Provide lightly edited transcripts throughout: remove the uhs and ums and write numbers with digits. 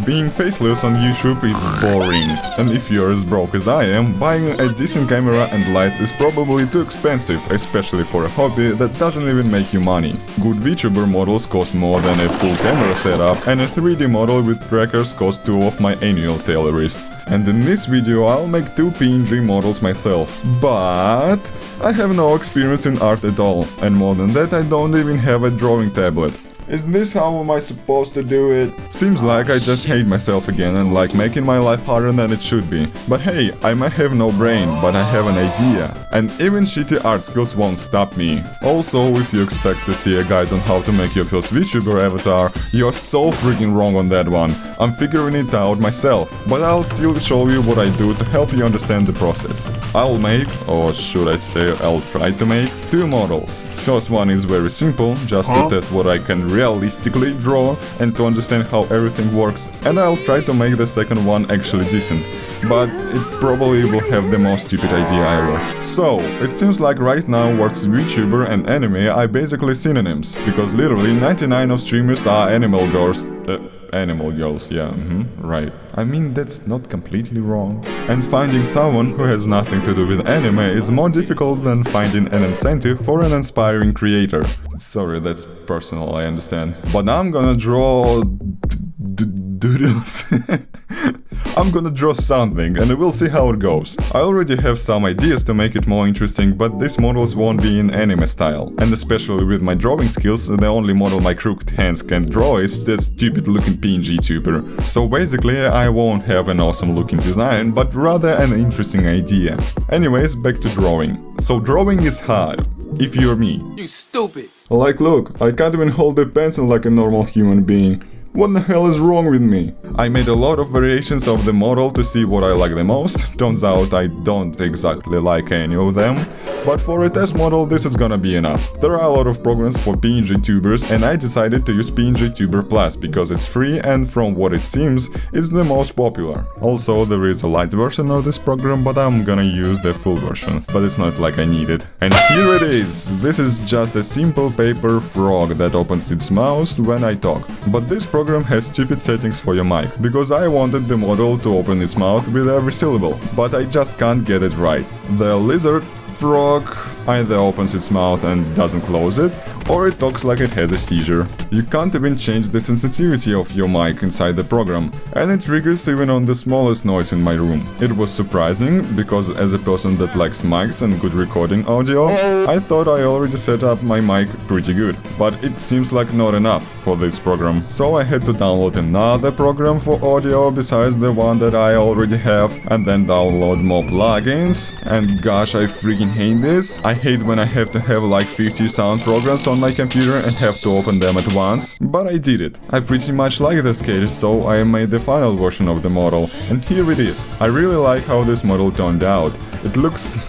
Being faceless on YouTube is boring, and if you're as broke as I am, buying a decent camera and lights is probably too expensive, especially for a hobby that doesn't even make you money. Good Vtuber models cost more than a full camera setup, and a 3D model with trackers costs 2 of my annual salaries. And in this video I'll make 2 PNG models myself, but I have no experience in art at all, and more than that I don't even have a drawing tablet. Is this how am I supposed to do it? Seems like I just hate myself again and like making my life harder than it should be. But hey, I might have no brain, but I have an idea. And even shitty art skills won't stop me. Also, if you expect to see a guide on how to make your first VTuber avatar, you're so freaking wrong on that one. I'm figuring it out myself, but I'll still show you what I do to help you understand the process. I'll make, or should I say I'll try to make, 2 models. First one is very simple, just to test what I can realistically draw and to understand how everything works, and I'll try to make the second one actually decent, but it probably will have the most stupid idea ever. So, it seems like right now words VTuber and anime are basically synonyms, because literally 99% of streamers are animal girls, yeah, right. I mean, that's not completely wrong. And finding someone who has nothing to do with anime is more difficult than finding an incentive for an inspiring creator. Sorry, that's personal, I understand. But I'm gonna draw doodles. I'm gonna draw something and we'll see how it goes. I already have some ideas to make it more interesting, but these models won't be in anime style. And especially with my drawing skills, the only model my crooked hands can draw is that stupid looking PNG tuber. So basically I won't have an awesome looking design, but rather an interesting idea. Anyways, back to drawing. So drawing is hard, if you're me. You stupid! Like, look, I can't even hold a pencil like a normal human being. What the hell is wrong with me? I made a lot of variations of the model to see what I like the most. Turns out I don't exactly like any of them. But for a test model this is gonna be enough. There are a lot of programs for PNG tubers and I decided to use PNG Tuber Plus because it's free and from what it seems it's the most popular. Also there is a light version of this program, but I'm gonna use the full version. But it's not like I need it. And here it is! This is just a simple paper frog that opens its mouth when I talk. But this program has stupid settings for your mic, because I wanted the model to open its mouth with every syllable, but I just can't get it right. The lizard frog either opens its mouth and doesn't close it, or it talks like it has a seizure. You can't even change the sensitivity of your mic inside the program, and it triggers even on the smallest noise in my room. It was surprising, because as a person that likes mics and good recording audio, I thought I already set up my mic pretty good, but it seems like not enough for this program. So I had to download another program for audio besides the one that I already have, and then download more plugins, and gosh, I freaking hate this. I hate when I have to have like 50 sound programs on my computer and have to open them at once, but I did it. I pretty much like the sketch, so I made the final version of the model, and here it is. I really like how this model turned out. It looks...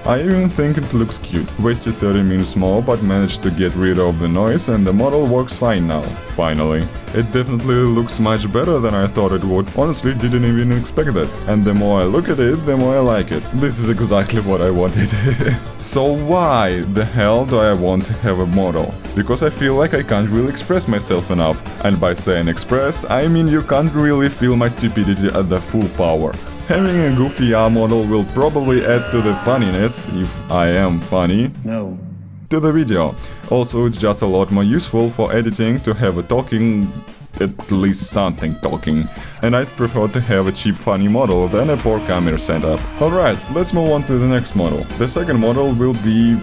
I even think it looks cute. Wasted 30 minutes more, but managed to get rid of the noise and the model works fine now. Finally. It definitely looks much better than I thought it would. Honestly, didn't even expect that. And the more I look at it, the more I like it. This is exactly what I wanted. So why the hell do I want to have a model? Because I feel like I can't really express myself enough. And by saying express, I mean you can't really feel my stupidity at the full power. Having a goofy model will probably add to the funniness, if I am funny, to the video. Also, it's just a lot more useful for editing to have a talking, at least something talking. And I'd prefer to have a cheap funny model than a poor camera setup. Alright, let's move on to the next model. The second model will be...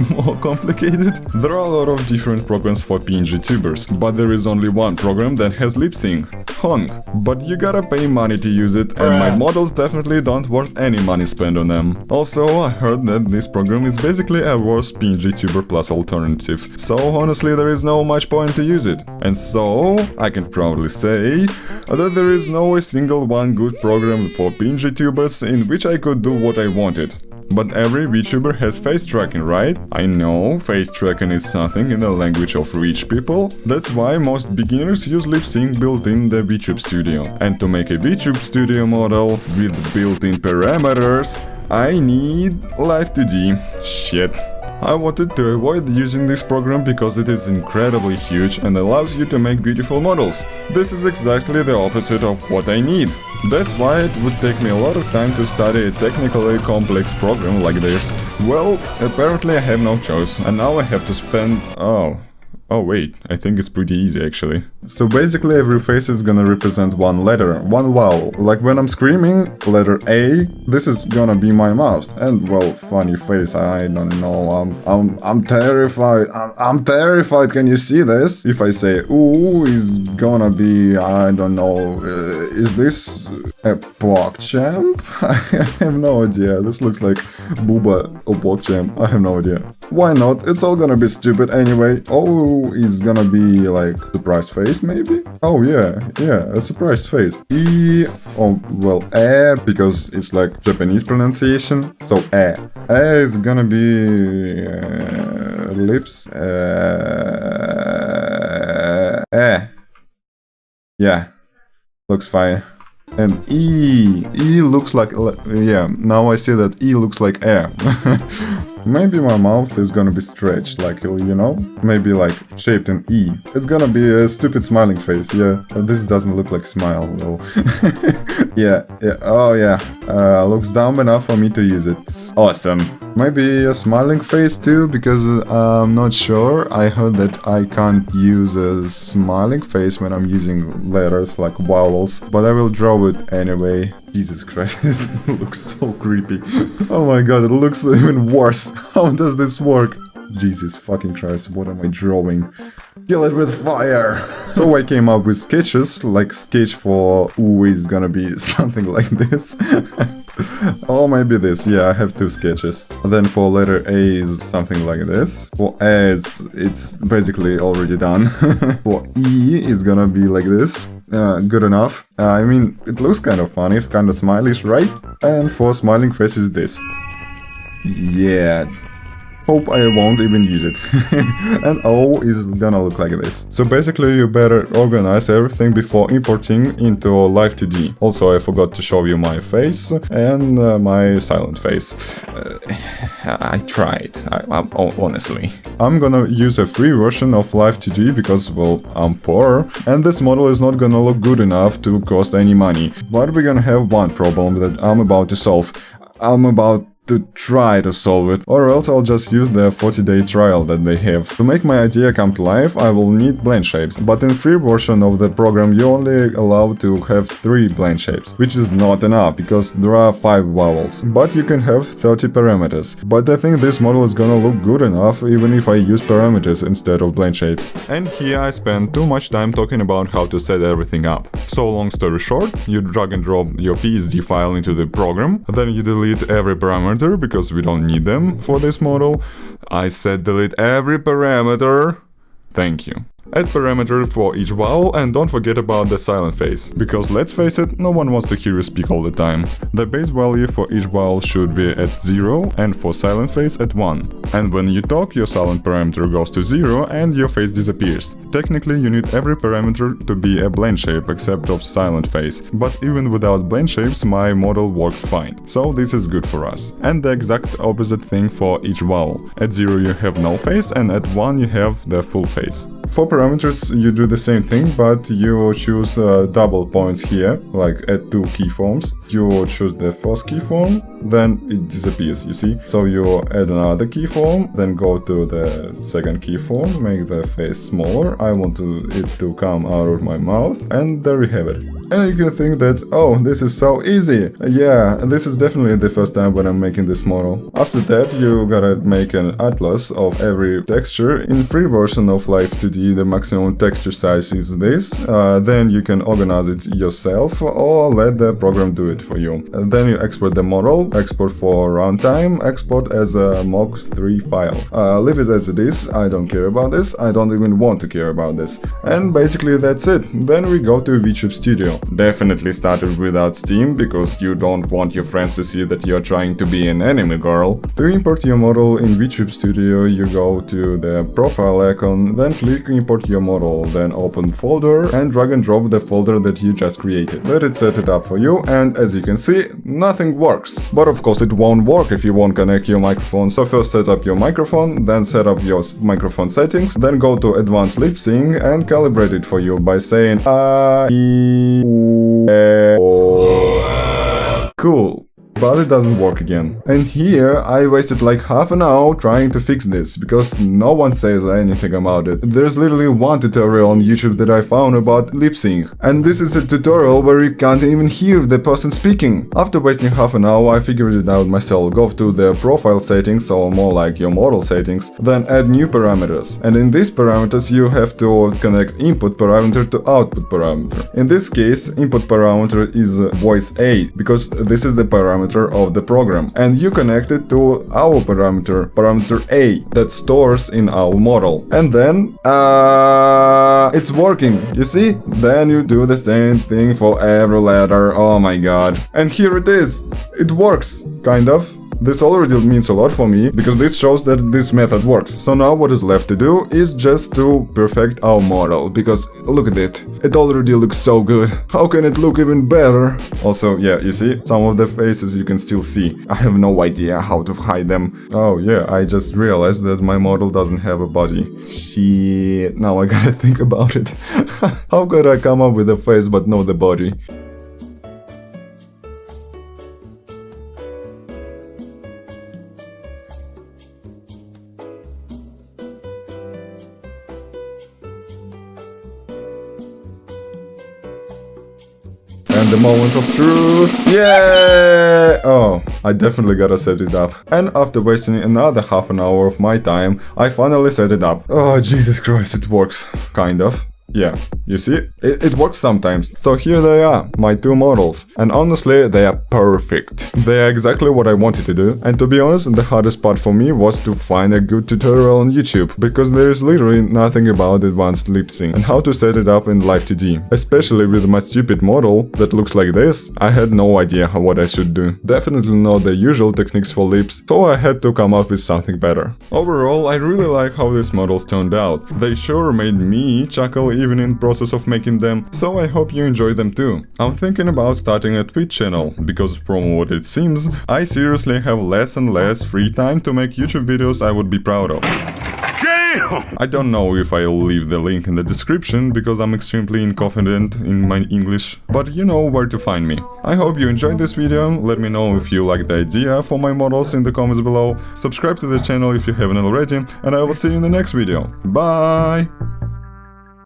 more complicated? There are a lot of different programs for PNG tubers, but there is only one program that has lip sync, Hong. But you gotta pay money to use it, and my models definitely don't worth any money spent on them. Also, I heard that this program is basically a worse PNG Tuber Plus alternative, so honestly there is no much point to use it. And so, I can proudly say that there is no a single one good program for PNG tubers in which I could do what I wanted. But every VTuber has face tracking, right? I know, face tracking is something in the language of rich people. That's why most beginners use lip sync built in the VTube Studio. And to make a VTube Studio model with built-in parameters, I need Live 2D. Shit. I wanted to avoid using this program because it is incredibly huge and allows you to make beautiful models. This is exactly the opposite of what I need. That's why it would take me a lot of time to study a technically complex program like this. Well, apparently I have no choice, and now I have to spend... Oh wait, I think it's pretty easy actually. So basically every face is gonna represent one letter, one vowel. Like when I'm screaming, letter A, this is gonna be my mouth. And well, funny face, I don't know, I'm terrified, I'm terrified, can you see this? If I say ooh, is gonna be, I don't know, is this a PogChamp? I have no idea, this looks like Booba or PogChamp, I have no idea. Why not? It's all gonna be stupid anyway. Oh, is gonna be like surprise face maybe? Oh yeah, a surprise face. E, oh well, because it's like Japanese pronunciation. So is gonna be lips. Yeah, looks fine. And E looks like, yeah, now I see that E looks like air. Maybe my mouth is gonna be stretched, like, you know, maybe like shaped in E. It's gonna be a stupid smiling face, yeah. This doesn't look like smile, though. yeah, oh yeah, looks dumb enough for me to use it. Awesome. Maybe a smiling face too, because I'm not sure. I heard that I can't use a smiling face when I'm using letters like vowels, but I will draw it anyway. Jesus Christ, this looks so creepy. Oh my god, it looks even worse. How does this work? Jesus fucking Christ, what am I drawing? Kill it with fire! So I came up with sketches, like sketch for ooh is gonna be something like this. Or maybe this, yeah, I have two sketches. Then for letter A is something like this. For S, it's basically already done. For E is gonna be like this. Good enough. I mean, it looks kind of funny, kind of smiley, right? And for smiling face is this. Yeah. Hope I won't even use it. And O is gonna look like this. So basically you better organize everything before importing into Live 2D. Also I forgot to show you my face and my silent face. I tried, honestly. I'm gonna use a free version of Live 2D because, well, I'm poor and this model is not gonna look good enough to cost any money. But we're gonna have one problem that I'm about to solve. I'm about to try to solve it, or else I'll just use the 40-day trial that they have. To make my idea come to life, I will need blend shapes, but in free version of the program you only allowed to have 3 blend shapes, which is not enough, because there are 5 vowels. But you can have 30 parameters. But I think this model is gonna look good enough even if I use parameters instead of blend shapes. And here I spent too much time talking about how to set everything up. So long story short, you drag and drop your PSD file into the program, then you delete every parameter because we don't need them for this model. I said delete every parameter. Thank you. Add parameter for each vowel and don't forget about the silent face, because let's face it, no one wants to hear you speak all the time. The base value for each vowel should be at 0 and for silent face at 1. And when you talk, your silent parameter goes to 0 and your face disappears. Technically you need every parameter to be a blend shape except of silent face, but even without blend shapes my model worked fine. So this is good for us. And the exact opposite thing for each vowel. At 0 you have no face and at 1 you have the full face. For parameters you do the same thing, but you choose double points here, like at 2 keyforms. You choose the first keyform, then it disappears, you see? So you add another keyform, then go to the second keyform, make the face smaller. I want it to come out of my mouth, and there we have it. And you can think that, oh, this is so easy. Yeah, this is definitely the first time when I'm making this model. After that, you gotta make an atlas of every texture. In free version of Live 2D, the maximum texture size is this. Then you can organize it yourself or let the program do it for you. And then you export the model, export for runtime, export as a Mach3 file. Leave it as it is, I don't care about this, I don't even want to care about this. And basically that's it. Then we go to VTube Studio. Well, definitely started without Steam, because you don't want your friends to see that you're trying to be an anime girl. To import your model in VTube Studio, you go to the profile icon, then click import your model, then open folder and drag and drop the folder that you just created. Let it set it up for you, and as you can see, nothing works. But of course it won't work if you won't connect your microphone, so first set up your microphone, then set up your microphone settings, then go to advanced lip sync and calibrate it for you by saying cool. But it doesn't work again. And here I wasted like half an hour trying to fix this, because no one says anything about it. There's literally one tutorial on YouTube that I found about lip sync, and this is a tutorial where you can't even hear the person speaking. After wasting half an hour, I figured it out myself. Go to the profile settings, or more like your model settings, then add new parameters. And in these parameters you have to connect input parameter to output parameter. In this case, input parameter is voice A, because this is the parameter of the program, and you connect it to our parameter A, that stores in our model. And then it's working, you see? Then you do the same thing for every letter. Oh my god. And here it is. It works, kind of. This already means a lot for me, because this shows that this method works. So now what is left to do is just to perfect our model, because look at it. It already looks so good. How can it look even better? Also, yeah, you see, some of the faces you can still see. I have no idea how to hide them. Oh yeah, I just realized that my model doesn't have a body. Shit, now I gotta think about it. How could I come up with a face but not the body? And the moment of truth. Yeah! Oh, I definitely gotta set it up. And after wasting another half an hour of my time, I finally set it up. Oh, Jesus Christ, it works. Kind of. Yeah, you see, it works sometimes. So here they are, my two models. And honestly, they are perfect. They are exactly what I wanted to do. And to be honest, the hardest part for me was to find a good tutorial on YouTube, because there is literally nothing about advanced lip sync and how to set it up in Live 2D. Especially with my stupid model that looks like this, I had no idea what I should do. Definitely not the usual techniques for lips, so I had to come up with something better. Overall, I really like how these models turned out. They sure made me chuckle even in process of making them, so I hope you enjoy them too. I'm thinking about starting a Twitch channel, because from what it seems, I seriously have less and less free time to make YouTube videos I would be proud of. I don't know if I'll leave the link in the description, because I'm extremely inconfident in my English, but you know where to find me. I hope you enjoyed this video, let me know if you like the idea for my models in the comments below, subscribe to the channel if you haven't already, and I will see you in the next video. Bye!